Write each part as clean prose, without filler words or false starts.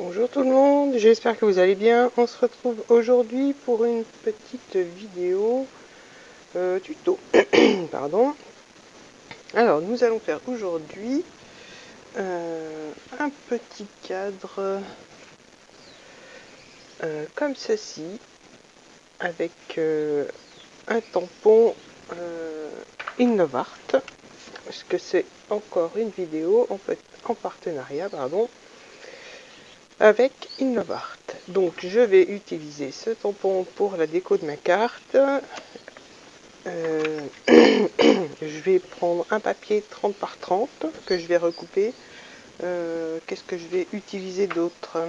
Bonjour tout le monde, j'espère que vous allez bien. On se retrouve aujourd'hui pour une petite vidéo tuto. Pardon. Alors nous allons faire aujourd'hui un petit cadre comme ceci avec un tampon Innovart, parce que c'est encore une vidéo en partenariat, avec Innovart. Donc je vais utiliser ce tampon pour la déco de ma carte. Je vais prendre un papier 30 par 30 que je vais recouper. Qu'est-ce que je vais utiliser d'autre?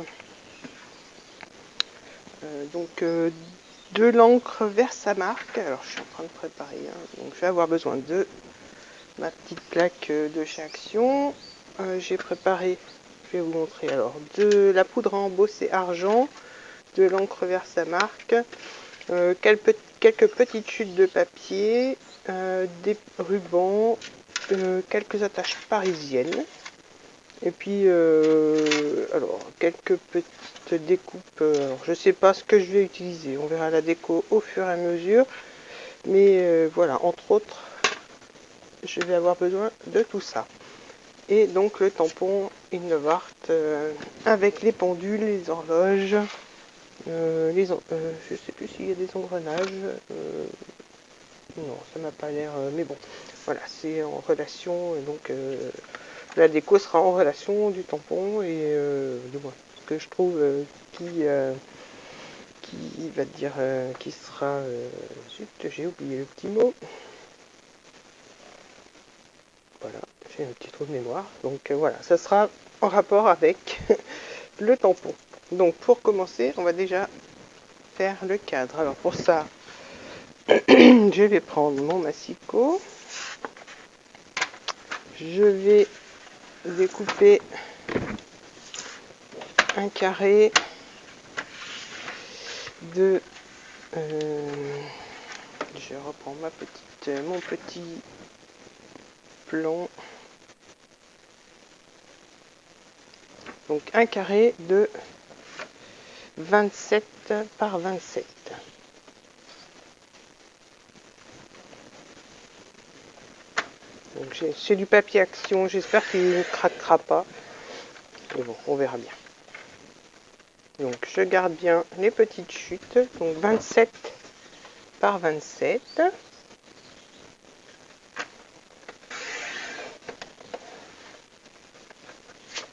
De l'encre Versamark. Alors je suis en train de préparer, donc je vais avoir besoin de ma petite plaque de chez Action. J'ai préparé, je vais vous montrer alors, de la poudre à embosser argent, de l'encre Versamark, quelques petites chutes de papier, des rubans, quelques attaches parisiennes, et puis alors quelques petites découpes. Alors, je sais pas ce que je vais utiliser, on verra la déco au fur et à mesure, mais voilà, entre autres je vais avoir besoin de tout ça. Et donc le tampon Innovart avec les pendules, les horloges, je sais plus s'il y a des engrenages. Non, ça m'a pas l'air. Mais bon, voilà, c'est en relation. Donc la déco sera en relation du tampon et du moins ce que je trouve qui va dire qui sera. Zut, j'ai oublié le petit mot. Voilà, j'ai un petit trou de mémoire. Donc voilà, ça sera en rapport avec le tampon. Donc pour commencer, on va déjà faire le cadre. Alors pour ça, je vais prendre mon massicot. Je vais découper un carré de... je reprends mon petit plan. Donc un carré de 27 par 27. Donc c'est du papier Action, j'espère qu'il ne craquera pas. Mais bon, on verra bien. Donc je garde bien les petites chutes. Donc 27 par 27.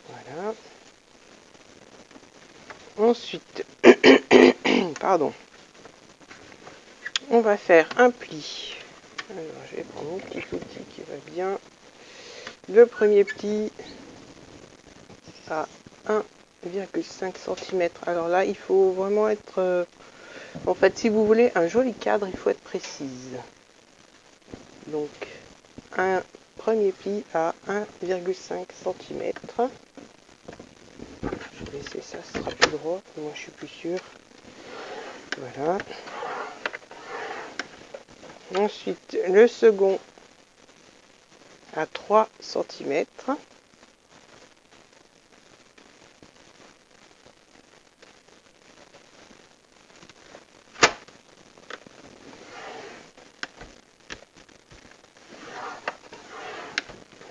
Voilà. Ensuite, pardon, on va faire un pli. Alors je vais prendre mon petit outil qui va bien. Le premier pli à 1,5 cm. Alors là, il faut vraiment être... en fait, si vous voulez un joli cadre, il faut être précise. Donc, un premier pli à 1,5 cm. Je vais laisser ça, ce sera plus droit. Moi, je suis plus sûr. Voilà. Ensuite, le second à 3 cm.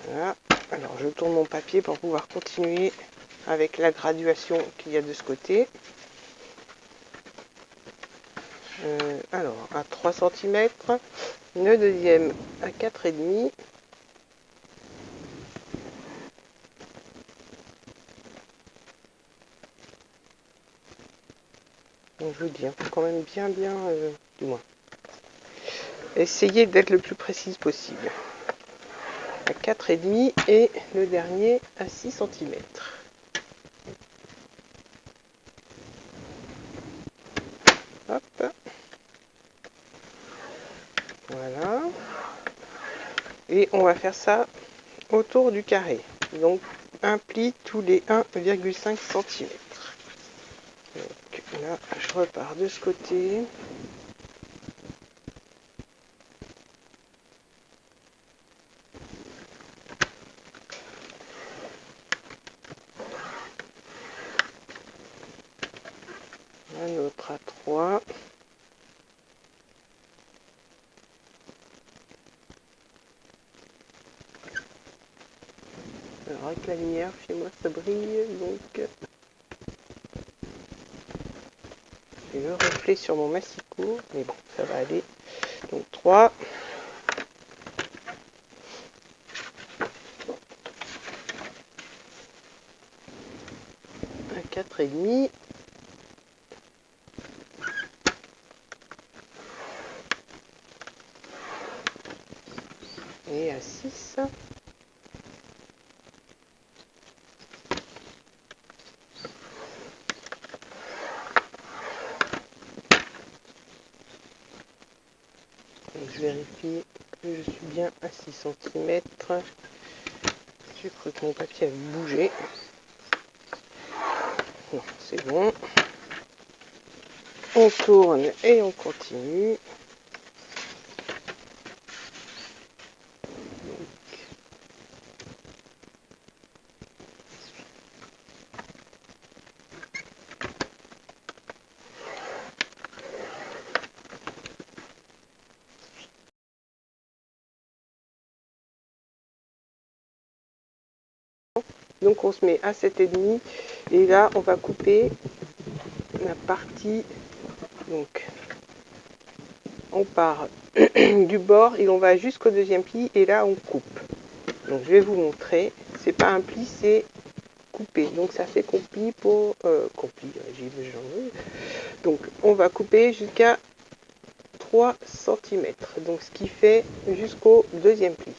Voilà. Alors, je tourne mon papier pour pouvoir continuer avec la graduation qu'il y a de ce côté. Alors, à 3 cm. Le deuxième à 4,5. Donc je vous dis, faut quand même bien, du moins, essayer d'être le plus précise possible. À 4,5 et le dernier à 6 cm. Hop. Voilà. Et on va faire ça autour du carré. Donc un pli tous les 1,5 cm. Donc là, je repars de ce côté. Un autre à 3. Alors avec la lumière, chez moi ça brille, donc j'ai le reflet sur mon massicot, mais bon, ça va aller. Donc 3. Un 4,5. Et à 6. Donc je vérifie que je suis bien à 6 cm. J'ai cru que mon papier avait bougé. Non, c'est bon. On tourne et on continue. Donc on se met à 7,5 et là on va couper la partie, donc on part du bord et on va jusqu'au deuxième pli et là on coupe. Donc je vais vous montrer, c'est pas un pli, c'est coupé, donc ça fait compli pour donc on va couper jusqu'à 3 cm, donc ce qui fait jusqu'au deuxième pli,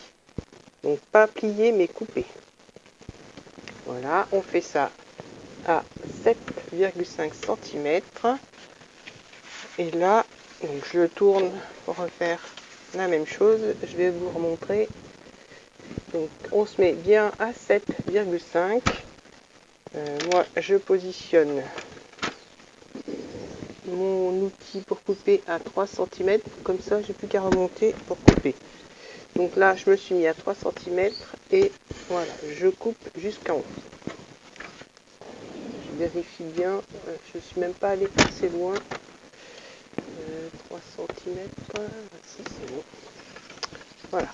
donc pas plié mais coupé. Voilà, on fait ça à 7,5 cm et là donc je tourne pour refaire la même chose. Je vais vous remontrer. Donc on se met bien à 7,5. Moi je positionne mon outil pour couper à 3 cm, comme ça j'ai plus qu'à remonter pour couper. Donc là je me suis mis à 3 cm et voilà, je coupe jusqu'en haut. Je vérifie bien, je suis même pas allée assez loin. 3 cm, si c'est bon. Voilà,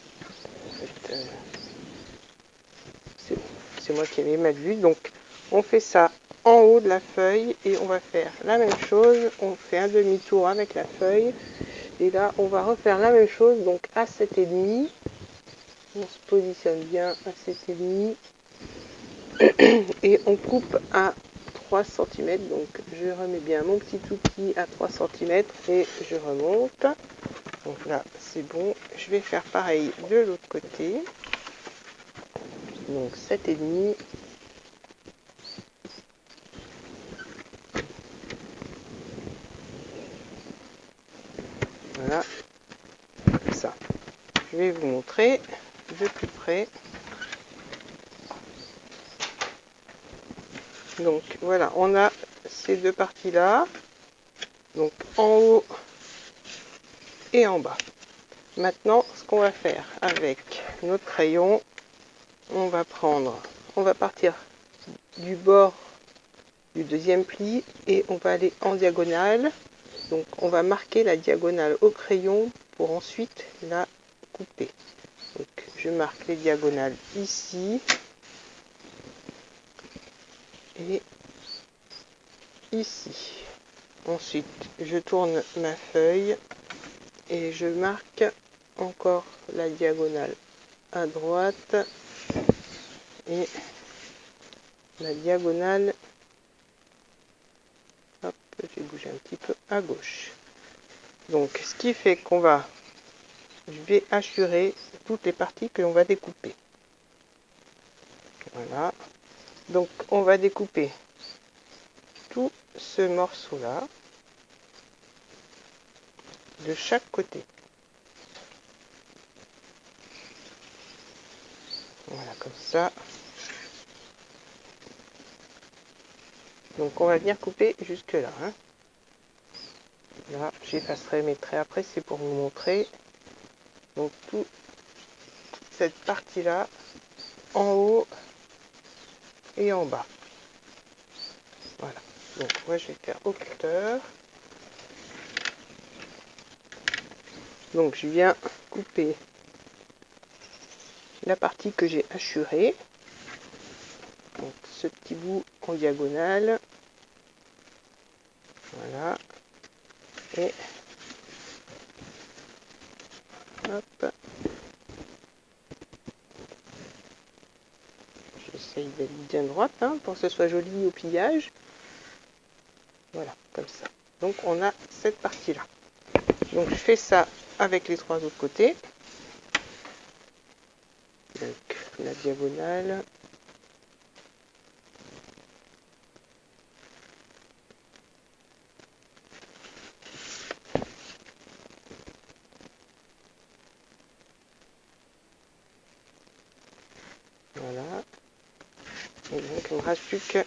c'est moi qui avais mal vu. Donc on fait ça en haut de la feuille et on va faire la même chose. On fait un demi-tour avec la feuille et là on va refaire la même chose, donc à 7,5. On se positionne bien à 7,5 et on coupe à 3 cm. Donc je remets bien mon petit outil à 3 cm et je remonte. Donc là c'est bon, je vais faire pareil de l'autre côté. Donc 7,5. Voilà, comme ça. Je vais vous montrer de plus près. Donc voilà, on a ces deux parties là, donc en haut et en bas. Maintenant, ce qu'on va faire avec notre crayon, on va partir du bord du deuxième pli et on va aller en diagonale. Donc on va marquer la diagonale au crayon pour ensuite la couper. Donc je marque les diagonales ici et ici. Ensuite, je tourne ma feuille et je marque encore la diagonale à droite et la diagonale, hop, j'ai bougé un petit peu à gauche. Donc, ce qui fait je vais assurer toutes les parties que l'on va découper. Voilà. Donc, on va découper tout ce morceau-là de chaque côté. Voilà, comme ça. Donc on va venir couper jusque là. Hein. Là, j'effacerai mes traits après, c'est pour vous montrer. Donc toute cette partie-là, en haut et en bas. Voilà. Donc moi je vais faire hauteur. Donc je viens couper la partie que j'ai hachurée. Donc ce petit bout en diagonale. Voilà. Et hop. J'essaye d'être bien droite hein, pour que ce soit joli au pliage. Voilà, comme ça. Donc on a cette partie-là. Donc je fais ça avec les 3 autres côtés. Donc la diagonale. Voilà. Et donc il ne me reste plus que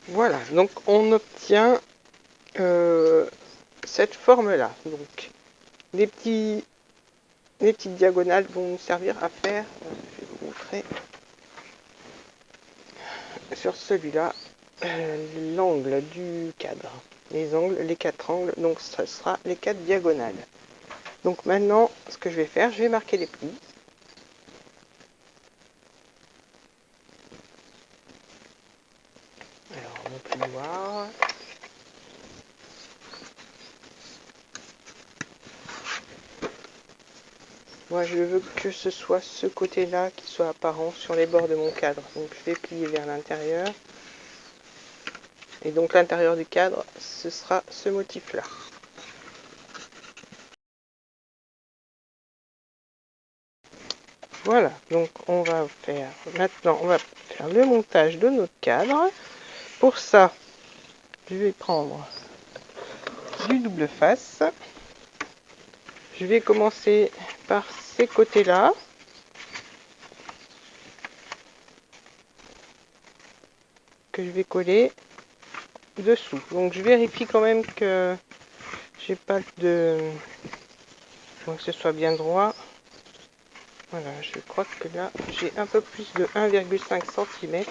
voilà, donc on obtient cette forme-là. Donc les petites diagonales vont nous servir à faire, je vais vous montrer sur celui-là, l'angle du cadre. Les angles, les 4 angles, donc ce sera les 4 diagonales. Donc maintenant, ce que je vais faire, je vais marquer les plis. Alors, mon plioir. Moi, je veux que ce soit ce côté-là qui soit apparent sur les bords de mon cadre. Donc, je vais plier vers l'intérieur. Et donc, l'intérieur du cadre, ce sera ce motif-là. Voilà, donc on va faire maintenant, on va faire le montage de notre cadre. Pour ça, je vais prendre du double face. Je vais commencer par ces côtés-là. Que je vais coller dessous. Donc je vérifie quand même que j'ai pas de... Donc que ce soit bien droit. Voilà, je crois que là, j'ai un peu plus de 1,5 cm.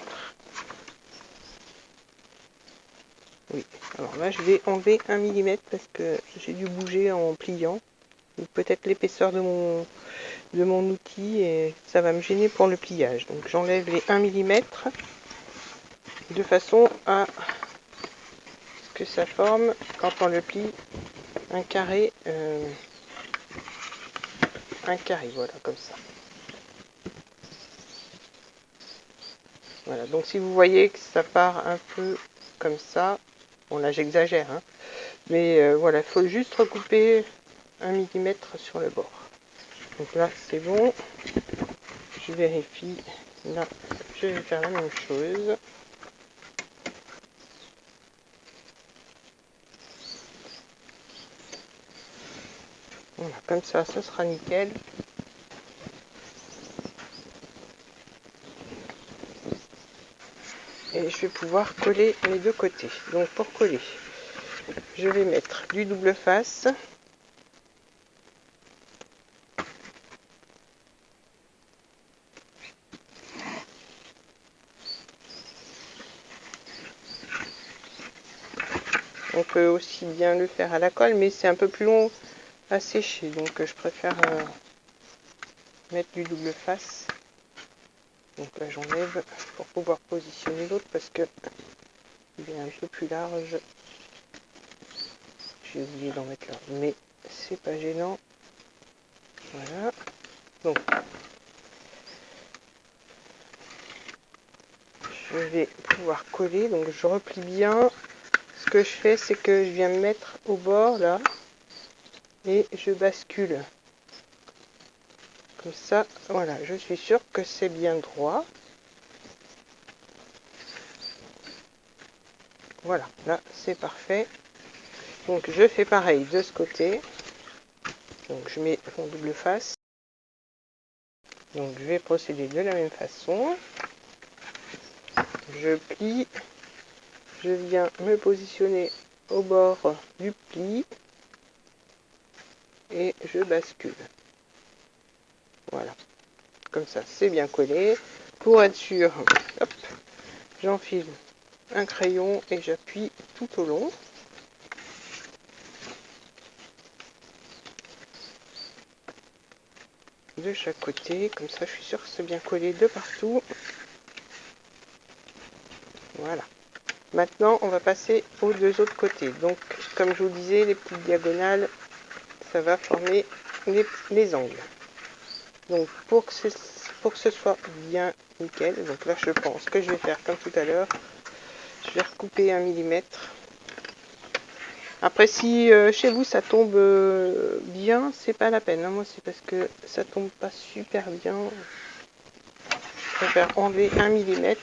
Oui, alors là, je vais enlever 1 mm parce que j'ai dû bouger en pliant. Ou peut-être l'épaisseur de mon outil et ça va me gêner pour le pliage. Donc j'enlève les 1 mm de façon à ce que ça forme, quand on le plie, un carré, voilà, comme ça. Voilà, donc si vous voyez que ça part un peu comme ça, bon là j'exagère, hein, mais voilà, il faut juste recouper 1 mm sur le bord. Donc là c'est bon, je vérifie, là je vais faire la même chose. Voilà, comme ça, ce sera nickel. Et je vais pouvoir coller les deux côtés. Donc pour coller, je vais mettre du double face. On peut aussi bien le faire à la colle, mais c'est un peu plus long à sécher. Donc je préfère mettre du double face. Donc là j'enlève pour pouvoir positionner l'autre parce que il est un peu plus large. J'ai oublié d'en mettre là, mais c'est pas gênant. Voilà. Donc je vais pouvoir coller. Donc je replie bien. Ce que je fais, c'est que je viens me mettre au bord là et je bascule. Comme ça, voilà, je suis sûre que c'est bien droit. Voilà, là c'est parfait. Donc je fais pareil de ce côté. Donc je mets mon double face. Donc je vais procéder de la même façon. Je plie. Je viens me positionner au bord du pli. Et je bascule. Voilà, comme ça c'est bien collé. Pour être sûr, hop, j'enfile un crayon et j'appuie tout au long. De chaque côté, comme ça je suis sûre que c'est bien collé de partout. Voilà. Maintenant on va passer aux deux autres côtés. Donc comme je vous disais, les petites diagonales, ça va former les angles. Donc pour que ce soit bien nickel, donc là je pense que je vais faire comme tout à l'heure, je vais recouper 1 millimètre. Après si chez vous ça tombe bien, c'est pas la peine, hein. Moi c'est parce que ça tombe pas super bien. Je préfère enlever 1 millimètre.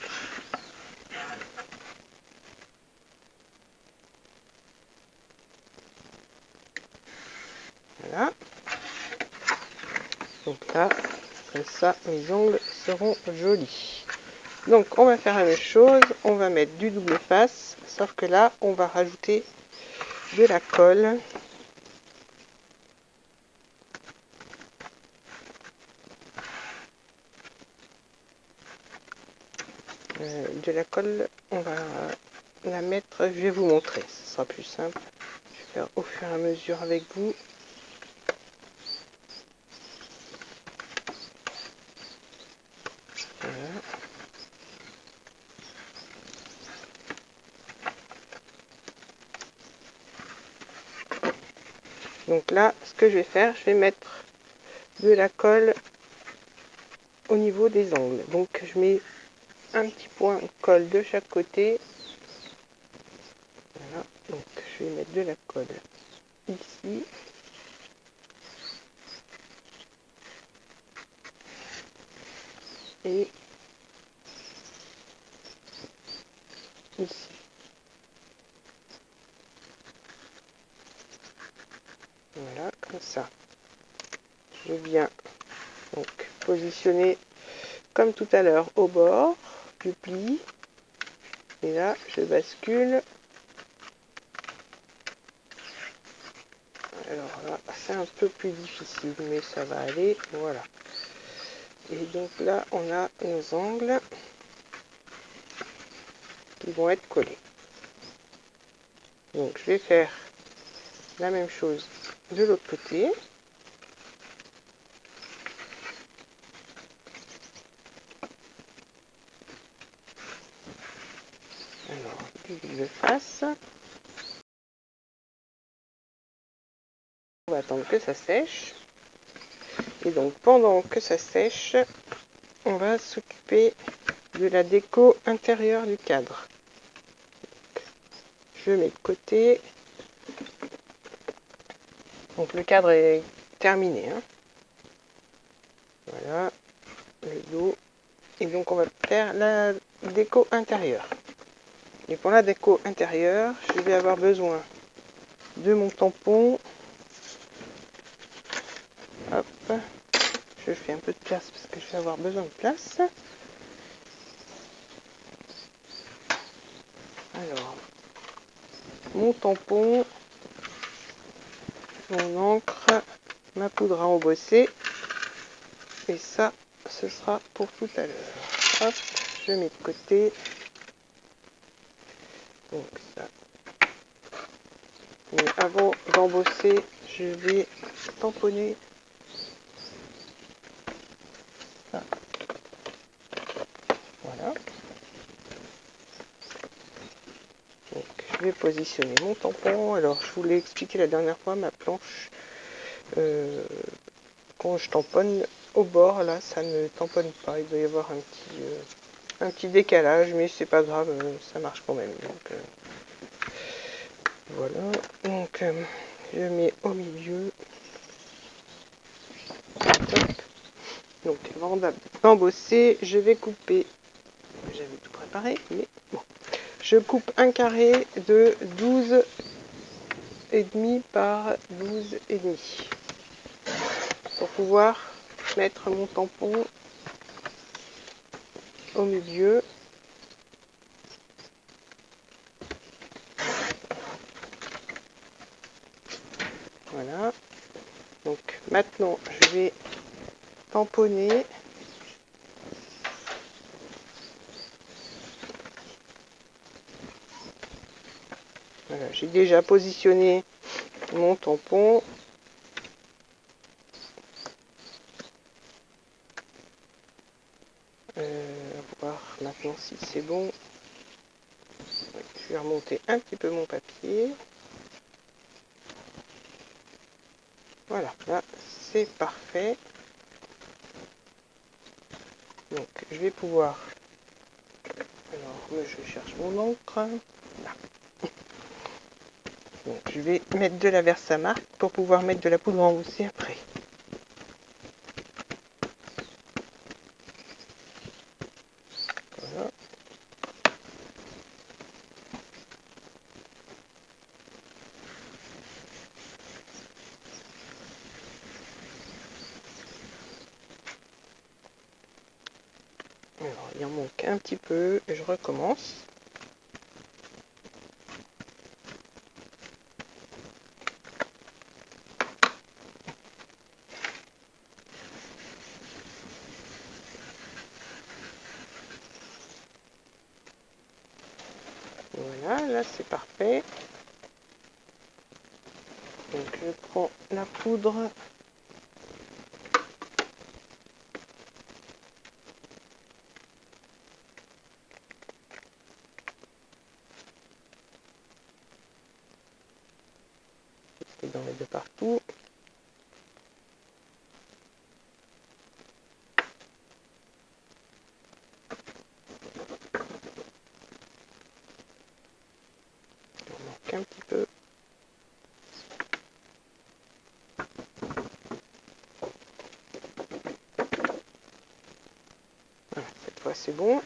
Voilà. Donc là, comme ça, mes ongles seront jolis. Donc on va faire la même chose, on va mettre du double face, sauf que là, on va rajouter de la colle. De la colle, on va la mettre, je vais vous montrer, ce sera plus simple. Je vais faire au fur et à mesure avec vous. Voilà. Donc là, ce que je vais faire, je vais mettre de la colle au niveau des ongles. Donc je mets un petit point de colle de chaque côté. Voilà, donc je vais mettre de la colle ici. Et ici. Voilà, comme ça. Je viens donc positionner comme tout à l'heure au bord du pli. Et là, je bascule. Alors là, c'est un peu plus difficile, mais ça va aller. Voilà. Et donc là, on a nos angles qui vont être collés. Donc je vais faire la même chose de l'autre côté. Alors, du double face. On va attendre que ça sèche. Et donc pendant que ça sèche, on va s'occuper de la déco intérieure du cadre. Je mets de côté. Donc le cadre est terminé, hein. Voilà, le dos. Et donc on va faire la déco intérieure. Et pour la déco intérieure, je vais avoir besoin de mon tampon. Hop, je fais un peu de place parce que je vais avoir besoin de place. Alors, mon tampon, mon encre, ma poudre à embosser. Et ça, ce sera pour tout à l'heure. Hop, je mets de côté. Donc ça. Mais avant d'embosser, je vais tamponner ça. Voilà. Donc je vais positionner mon tampon. Alors je vous l'ai expliqué la dernière fois, ma planche, quand je tamponne au bord, là, ça ne tamponne pas. Il doit y avoir un petit décalage, mais c'est pas grave, ça marche quand même. Donc, voilà. Donc je mets au milieu. Top. Donc avant d'embosser, je vais couper. J'avais tout préparé, mais bon. Je coupe un carré de 12,5 par 12,5 pour pouvoir mettre mon tampon au milieu. Voilà. Donc maintenant, je vais tamponner. Voilà, j'ai déjà positionné mon tampon. À voir maintenant si c'est bon. Je vais remonter un petit peu mon papier. Voilà, là c'est parfait. Donc je vais pouvoir... Alors je cherche mon encre. Là. Donc je vais mettre de la Versamark pour pouvoir mettre de la poudre emboussée après. Voilà. Alors il en manque un petit peu et je recommence. Voilà, là c'est parfait. Donc je prends la poudre. Et d'en mettre de partout. Il en manque un petit peu. Voilà, cette fois c'est bon.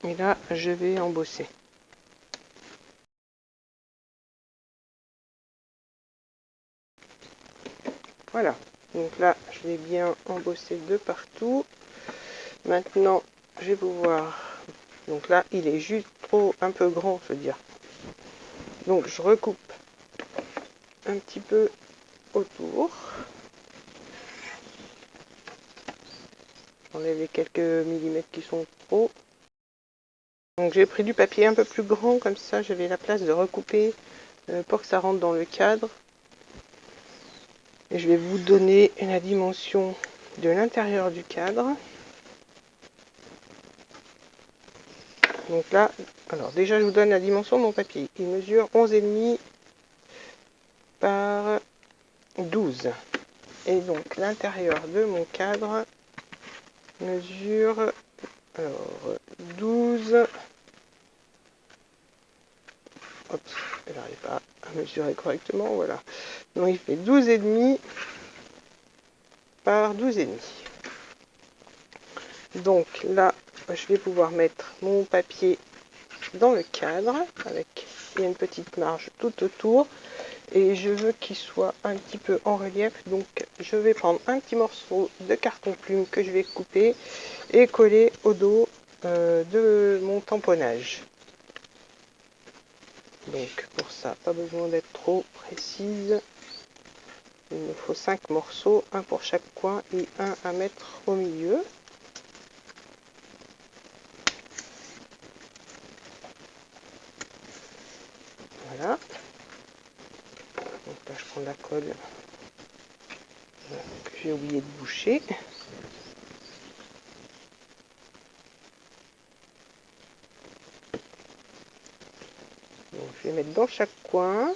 Et là, je vais embosser. Voilà. Donc là, je l'ai bien embossé de partout. Maintenant, je vais pouvoir... Donc là, il est juste trop un peu grand, je veux dire. Donc je recoupe un petit peu autour. J'enlève les quelques millimètres qui sont trop. Donc j'ai pris du papier un peu plus grand, comme ça j'avais la place de recouper pour que ça rentre dans le cadre. Et je vais vous donner la dimension de l'intérieur du cadre. Donc là, alors déjà je vous donne la dimension de mon papier. Il mesure 11,5 par 12. Et donc l'intérieur de mon cadre mesure alors 12. Hop, elle n'arrive pas à mesurer correctement, voilà. Donc il fait 12,5 par 12,5. Donc là, je vais pouvoir mettre mon papier dans le cadre avec une petite marge tout autour et je veux qu'il soit un petit peu en relief, donc je vais prendre un petit morceau de carton plume que je vais couper et coller au dos de mon tamponnage. Donc pour ça, pas besoin d'être trop précise. Il me faut 5 morceaux, un pour chaque coin et un à mettre au milieu. Voilà. Donc là, je prends la colle que j'ai oublié de boucher. Donc, je vais mettre dans chaque coin.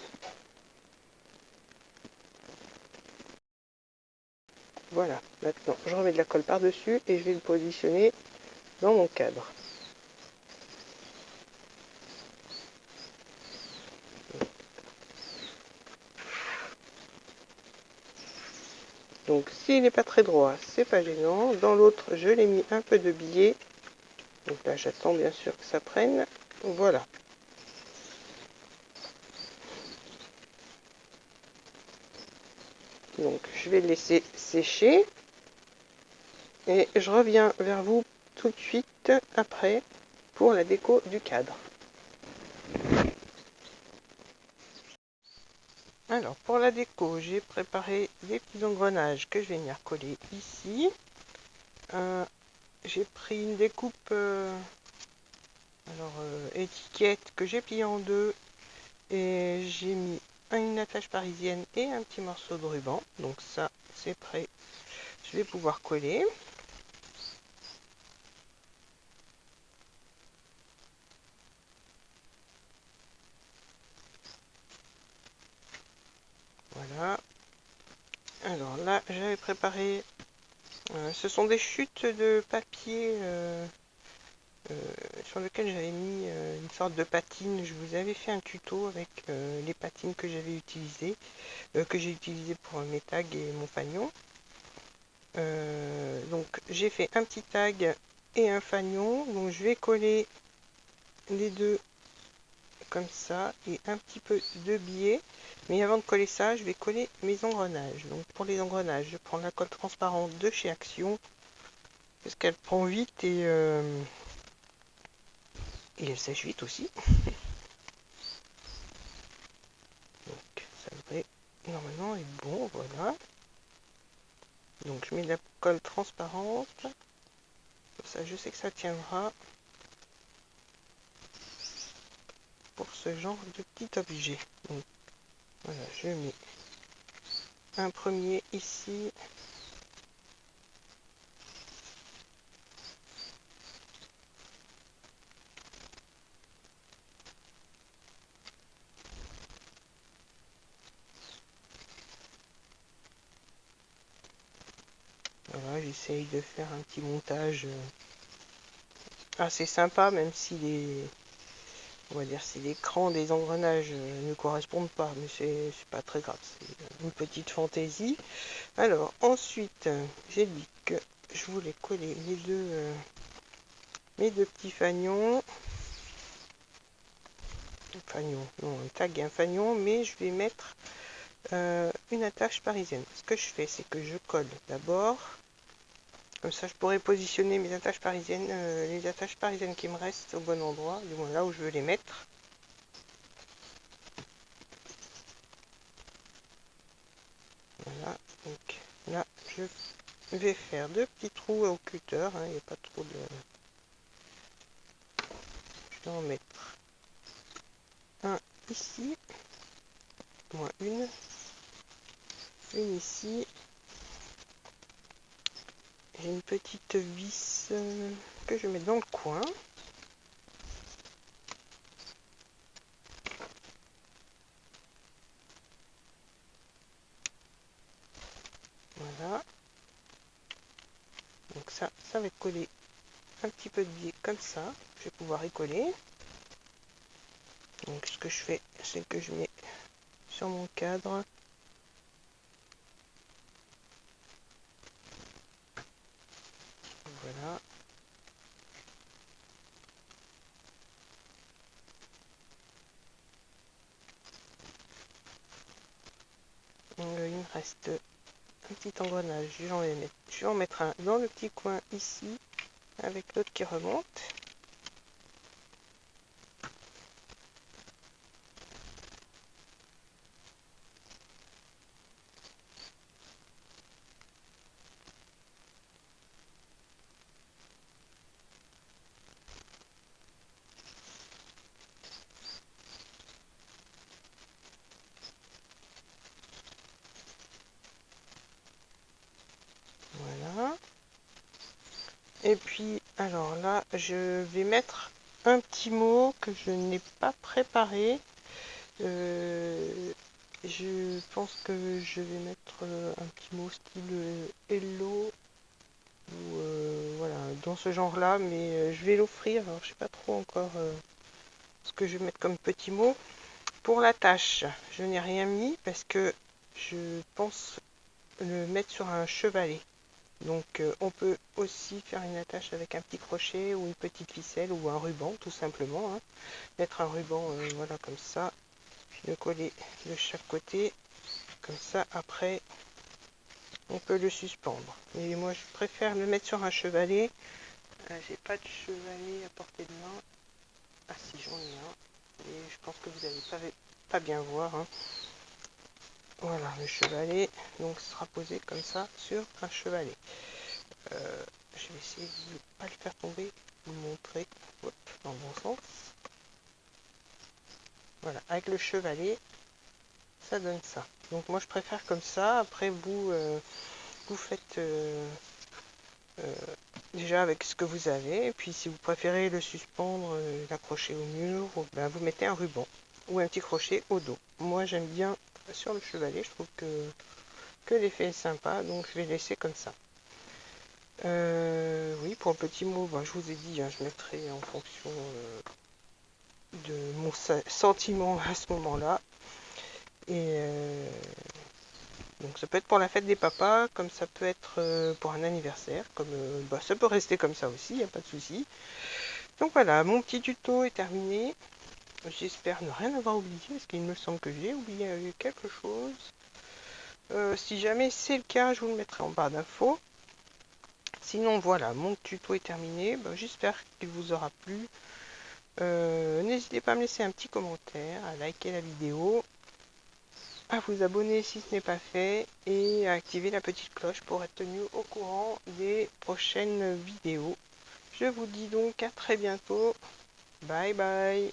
Voilà. Maintenant, je remets de la colle par-dessus et je vais le positionner dans mon cadre. Donc, s'il n'est pas très droit, c'est pas gênant. Dans l'autre, je l'ai mis un peu de biais. Donc là, j'attends bien sûr que ça prenne. Voilà. Donc je vais le laisser sécher et je reviens vers vous tout de suite après pour la déco du cadre. Alors pour la déco, j'ai préparé des petits engrenages que je vais venir coller ici. J'ai pris une découpe étiquette que j'ai pliée en deux et j'ai mis une attache parisienne et un petit morceau de ruban. Donc ça c'est prêt, je vais pouvoir coller. Voilà. Alors là j'avais préparé, ce sont des chutes de papier sur lequel j'avais mis une sorte de patine. Je vous avais fait un tuto avec les patines que j'avais utilisées, que j'ai utilisées pour mes tags et mon fanion. Donc j'ai fait un petit tag et un fanion. Donc je vais coller les deux comme ça et un petit peu de biais. Mais avant de coller ça, je vais coller mes engrenages. Donc pour les engrenages, je prends la colle transparente de chez Action parce qu'elle prend vite et elle sèche vite aussi. Donc ça devrait normalement être bon, voilà. Donc je mets de la colle transparente. Comme ça je sais que ça tiendra pour ce genre de petit objet. Donc voilà, je mets un premier ici. Voilà, j'essaye de faire un petit montage assez sympa, même si on va dire si l'écran des engrenages ne correspondent pas, mais c'est pas très grave, c'est une petite fantaisie. Alors ensuite, j'ai dit que je voulais coller mes deux petits fanions. Non, un tag et un fanion, mais je vais mettre une attache parisienne. Ce que je fais, c'est que je colle d'abord. Comme ça, je pourrais positionner mes attaches parisiennes, les attaches parisiennes qui me restent au bon endroit, du moins là où je veux les mettre. Voilà, donc là, je vais faire deux petits trous au cutter, hein, il n'y a pas trop de... Je vais en mettre un ici, moins une ici. J'ai une petite vis que je mets dans le coin. Voilà. Donc ça va coller un petit peu de biais comme ça. Je vais pouvoir y coller. Donc ce que je fais, c'est que je mets sur mon cadre. Voilà. Il me reste un petit engrenage. Je vais en mettre un dans le petit coin ici, avec l'autre qui remonte. Voilà. Et puis, alors là, je vais mettre un petit mot que je n'ai pas préparé. Je pense que je vais mettre un petit mot style hello ou voilà, dans ce genre-là, mais je vais l'offrir. Alors, je sais pas trop encore ce que je vais mettre comme petit mot. Pour la tâche, je n'ai rien mis parce que je pense le mettre sur un chevalet. Donc on peut aussi faire une attache avec un petit crochet ou une petite ficelle ou un ruban tout simplement. Hein. Mettre un ruban voilà comme ça, le coller de chaque côté. Comme ça après on peut le suspendre. Mais moi, je préfère le mettre sur un chevalet. J'ai pas de chevalet à portée de main. Ah si, j'en ai un. Et je pense que vous n'allez pas bien voir, hein. Voilà, le chevalet donc sera posé comme ça sur un chevalet. Je vais essayer de ne pas le faire tomber, vous le montrer. Hop, dans le bon sens. Voilà, avec le chevalet, ça donne ça. Donc moi je préfère comme ça. Après vous faites déjà avec ce que vous avez. Et puis si vous préférez le suspendre, l'accrocher au mur, ben, vous mettez un ruban ou un petit crochet au dos. Moi j'aime bien sur le chevalet, je trouve que l'effet est sympa, donc je vais laisser comme ça. Oui, pour le petit mot, ben, je vous ai dit, hein, je mettrai en fonction de mon sentiment à ce moment-là. Et donc ça peut être pour la fête des papas, comme ça peut être pour un anniversaire, comme bah, ça peut rester comme ça aussi, il n'y a pas de souci. Donc voilà, mon petit tuto est terminé. J'espère ne rien avoir oublié, parce qu'il me semble que j'ai oublié quelque chose. Si jamais c'est le cas, je vous le mettrai en barre d'infos. Sinon voilà, mon tuto est terminé. Bah, j'espère qu'il vous aura plu. N'hésitez pas à me laisser un petit commentaire, à liker la vidéo, à vous abonner si ce n'est pas fait et à activer la petite cloche pour être tenu au courant des prochaines vidéos. Je vous dis donc à très bientôt. Bye bye.